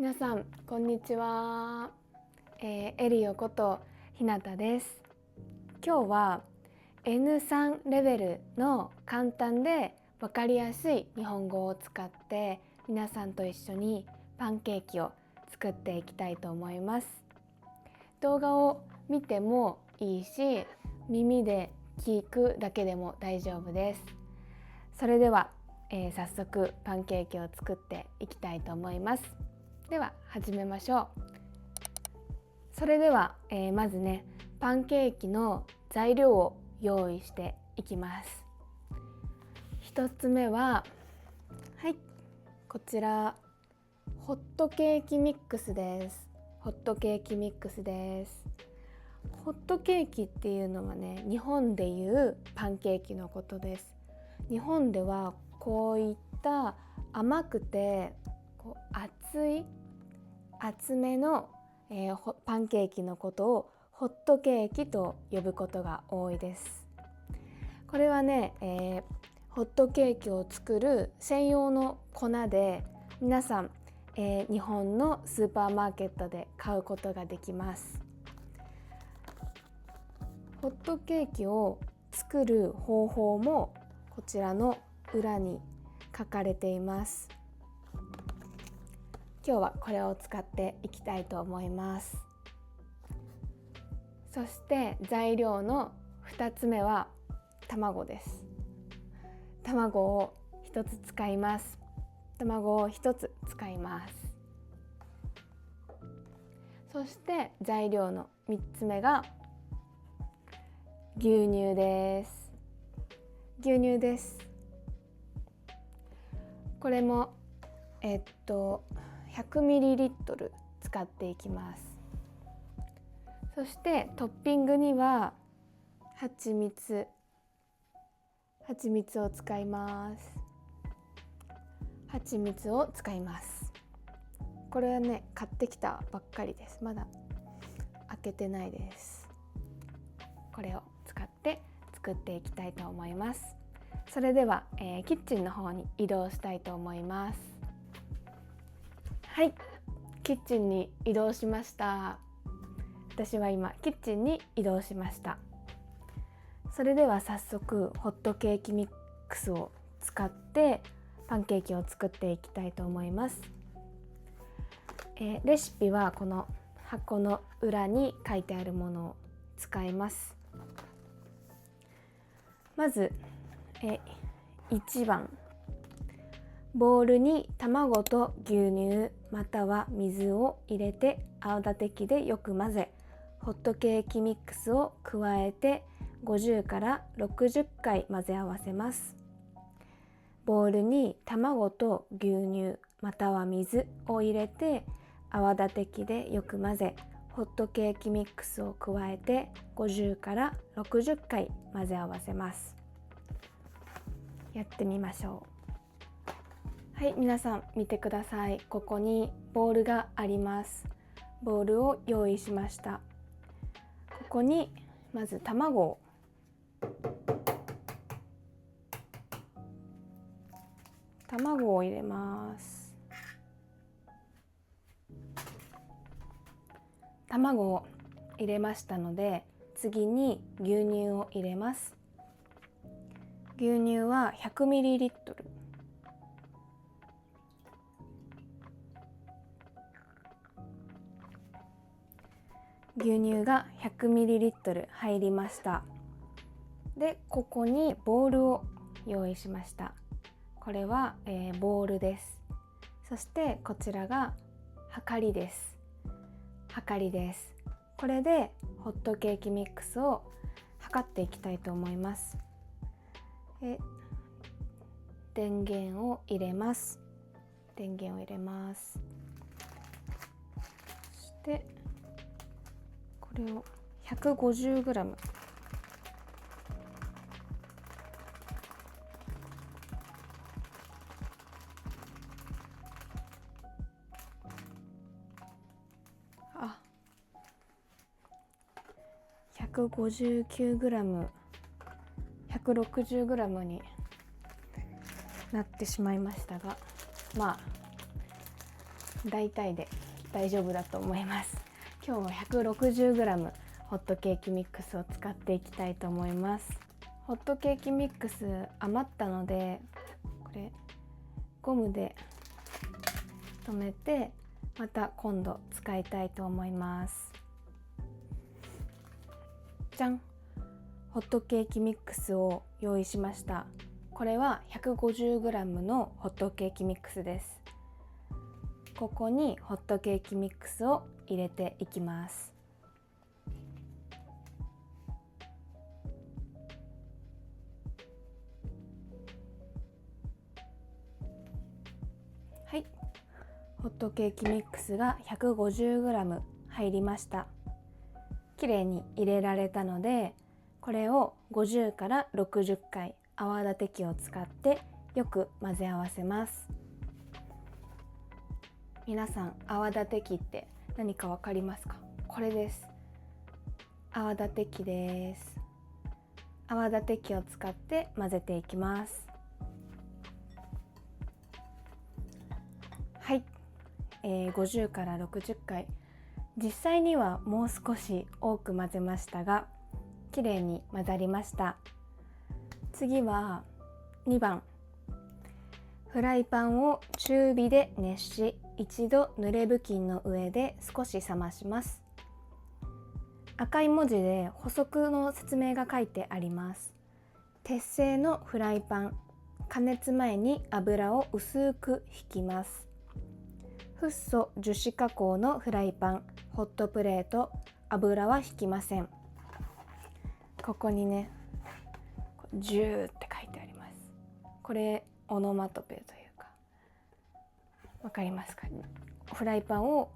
皆さんこんにちは、エリオことひなたです。今日は N3 レベルの簡単で分かりやすい日本語を使って皆さんと一緒にパンケーキを作っていきたいと思います。動画を見てもいいし、耳で聞くだけでも大丈夫です。それでは、早速パンケーキを作っていきたいと思います。では始めましょう。それでは、まずね、パンケーキの材料を用意していきます。一つ目は、こちらホットケーキミックスです。ホットケーキミックスです。ホットケーキっていうのはね、日本でいうパンケーキのことです。日本ではこういった甘くて厚めの、パンケーキのことをホットケーキと呼ぶことが多いです。これはね、ホットケーキを作る専用の粉で皆さん、日本のスーパーマーケットで買うことができます。ホットケーキを作る方法もこちらの裏に書かれています。今日はこれを使っていきたいと思います。そして材料の2つ目は卵です。卵を1つ使います。そして材料の3つ目が牛乳です。これも100ml 使っていきます。そしてトッピングには蜂蜜を使います。これはね、買ってきたばっかりです。まだ開けてないです。これを使って作っていきたいと思います。それでは、キッチンの方に移動したいと思います。キッチンに移動しました。私は今キッチンに移動しました。それでは早速ホットケーキミックスを使ってパンケーキを作っていきたいと思います。レシピはこの箱の裏に書いてあるものを使います。まず、1番、ボウルに卵と牛乳または水を入れて泡立て器でよく混ぜ、ホットケーキミックスを加えて50から60回混ぜ合わせます。ボウルに卵と牛乳または水を入れて泡立て器でよく混ぜ、ホットケーキミックスを加えて50から60回混ぜ合わせます。やってみましょう。皆さん見てください。ここにボウルがあります。ボウルを用意しました。ここにまず卵を入れます。卵を入れましたので、次に牛乳を入れます。牛乳は 100ml。牛乳が 100ml 入りました。で、ここにボウルを用意しました。これは、ボウルです。そしてこちらがはかりです。これでホットケーキミックスを測っていきたいと思います。電源を入れます。そしてこれを 150g。159g、160g になってしまいましたが、大体で大丈夫だと思います。今日は 160g ホットケーキミックスを使っていきたいと思います。ホットケーキミックス余ったので、これゴムで留めてまた今度使いたいと思います。じゃん、ホットケーキミックスを用意しました。これは 150g のホットケーキミックスです。ここにホットケーキミックスを入れていきます。はい、ホットケーキミックスが 150g 入りました。きれいに入れられたので、これを50から60回泡立て器を使ってよく混ぜ合わせます。皆さん、泡立て器って何かわかりますか？これです。泡立て器です。泡立て器を使って混ぜていきます。はい、50から60回、実際にはもう少し多く混ぜましたが、きれいに混ざりました。次は2番、フライパンを中火で熱し、一度濡れ布巾の上で少し冷まします。赤い文字で補足の説明が書いてあります。鉄製のフライパン、加熱前に油を薄く引きます。フッ素樹脂加工のフライパン、ホットプレート、油は引きません。ここにね、ジューって書いてあります。これオノマトペというか、わかりますかね？フライパンを、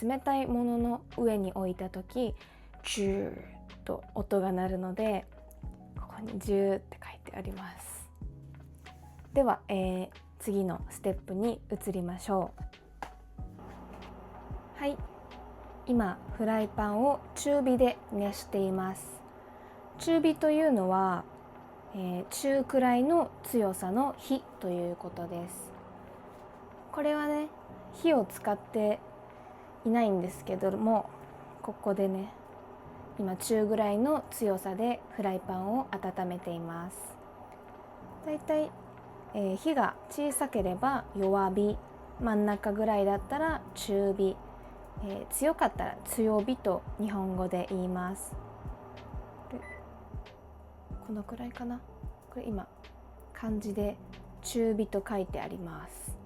冷たいものの上に置いた時、ジューと音が鳴るので、ここにジューって書いてあります。では、次のステップに移りましょう。はい、今フライパンを中火で熱しています。中火というのは、中くらいの強さの火ということです。これはね、火を使っていないんですけども、ここでね、今中ぐらいの強さでフライパンを温めています。だいたい、火が小さければ弱火、真ん中ぐらいだったら中火、強かったら強火と日本語で言います。このくらいかな。これ今漢字で中火と書いてあります。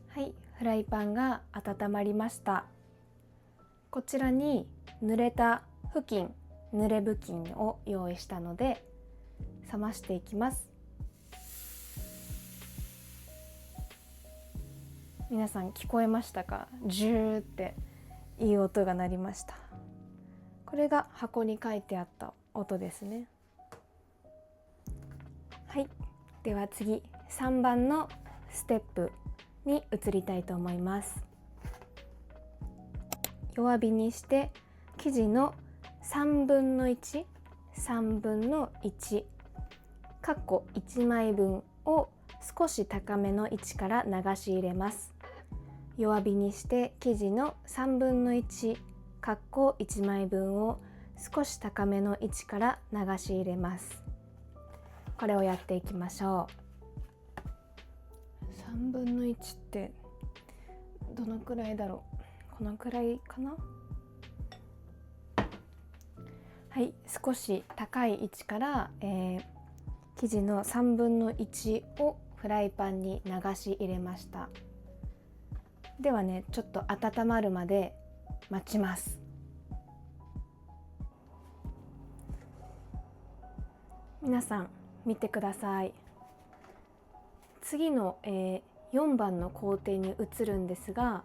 はい、フライパンが温まりました。こちらに濡れた布巾、濡れ布巾を用意したので冷ましていきます。皆さん聞こえましたか？ジューっていい音が鳴りました。これが箱に書いてあった音ですね。はい、では次3番のステップに移りたいと思います。弱火にして生地の3分の1、3分の1、1枚分を少し高めの位置から流し入れます。弱火にして生地の3分の1、1枚分を少し高めの位置から流し入れます。これをやっていきましょう。3分の1ってどのくらいだろう？このくらいかな？はい、少し高い位置から、生地の3分の1をフライパンに流し入れました。ではね、ちょっと温まるまで待ちます。皆さん見てください。次の、4番の工程に移るんですが、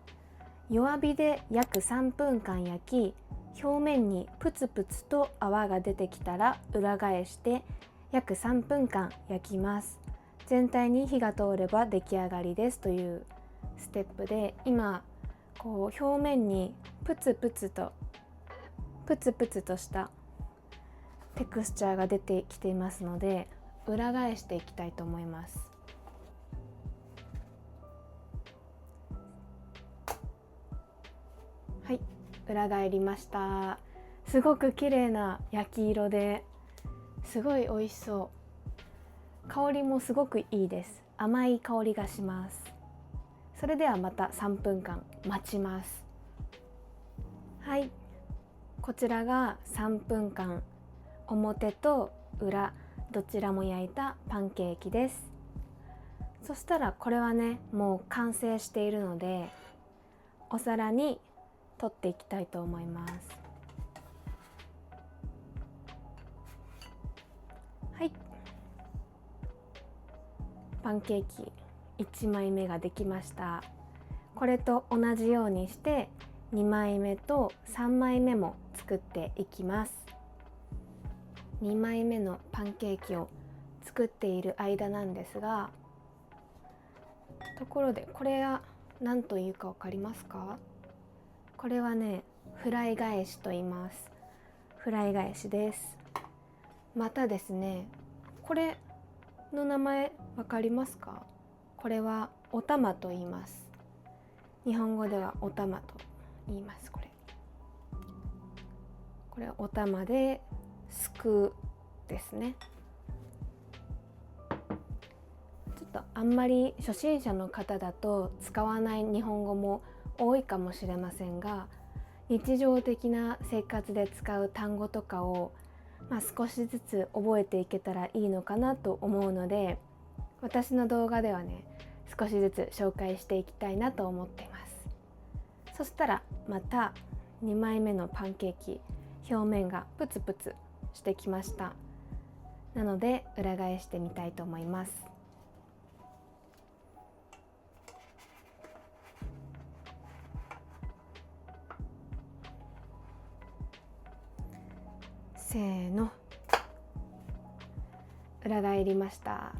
弱火で約3分間焼き、表面にプツプツと泡が出てきたら裏返して約3分間焼きます。全体に火が通れば出来上がりですというステップで、今こう表面にプツプツとしたテクスチャーが出てきていますので、裏返していきたいと思います。裏返りました。すごく綺麗な焼き色ですごい美味しそう。香りもすごくいいです。甘い香りがします。それではまた3分間待ちます。はい、こちらが3分間表と裏どちらも焼いたパンケーキです。そしたらこれはね、もう完成しているのでお皿に取っていきたいと思います。はい、パンケーキ1枚目ができました。これと同じようにして2枚目と3枚目も作っていきます。2枚目のパンケーキを作っている間なんですが、ところでこれは何というか分かりますか？これはね、フライ返しと言います。フライ返しです。またですね、これの名前分かりますか？これはお玉と言います。日本語ではお玉と言います。これお玉ですくですね。ちょっとあんまり初心者の方だと使わない日本語も多いかもしれませんが、日常的な生活で使う単語とかを、少しずつ覚えていけたらいいのかなと思うので、私の動画ではね、少しずつ紹介していきたいなと思っています。そしたらまた2枚目のパンケーキ、表面がプツプツしてきました。なので裏返してみたいと思います。せーの、裏返りました。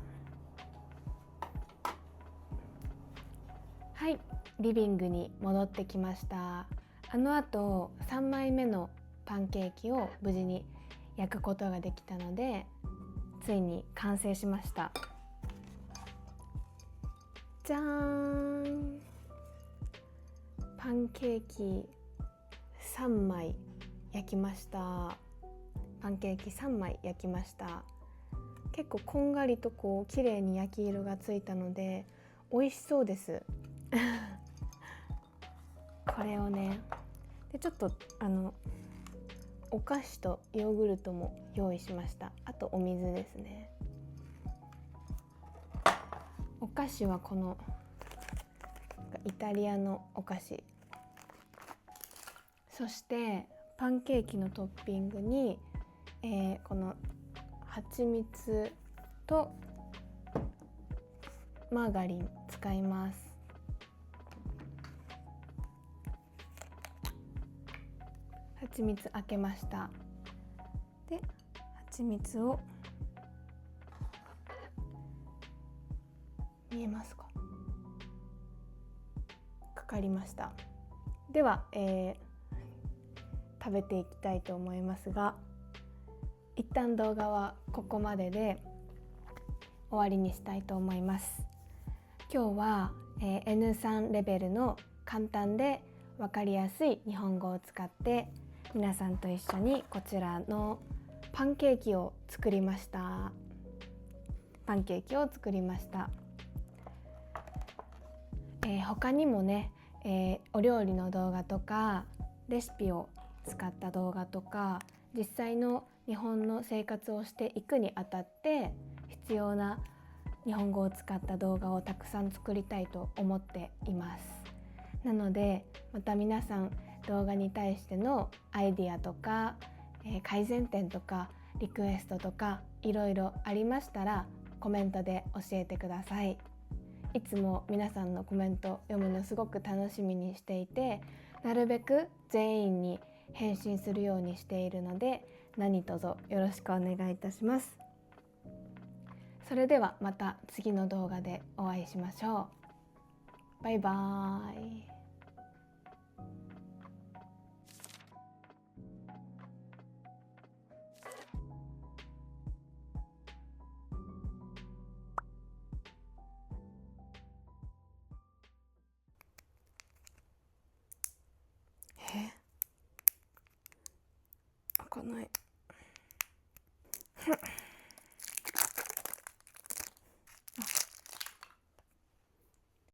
はい、リビングに戻ってきました。あの後3枚目のパンケーキを無事に焼くことができたので、ついに完成しました。じゃーん、パンケーキ3枚焼きました。パンケーキ3枚焼きました。結構こんがりと綺麗に焼き色がついたので美味しそうですこれをね、でちょっとお菓子とヨーグルトも用意しました。あとお水ですね。お菓子はこのイタリアのお菓子、そしてパンケーキのトッピングに、この蜂蜜とマーガリン使います。蜂蜜開けました。で、蜂蜜を見えますか？かかりました。では、食べていきたいと思いますが、一旦動画はここまでで終わりにしたいと思います。今日は、N3 レベルの簡単で分かりやすい日本語を使って皆さんと一緒にこちらのパンケーキを作りました。他にもね、お料理の動画とかレシピを使った動画とか、実際の日本の生活をしていくにあたって必要な日本語を使った動画をたくさん作りたいと思っています。なのでまた皆さん動画に対してのアイディアとか、改善点とかリクエストとかいろいろありましたらコメントで教えてください。いつも皆さんのコメント読むのすごく楽しみにしていて、なるべく全員に返信するようにしているので、何卒よろしくお願いいたします。それではまた次の動画でお会いしましょう。バイバーイ。かない。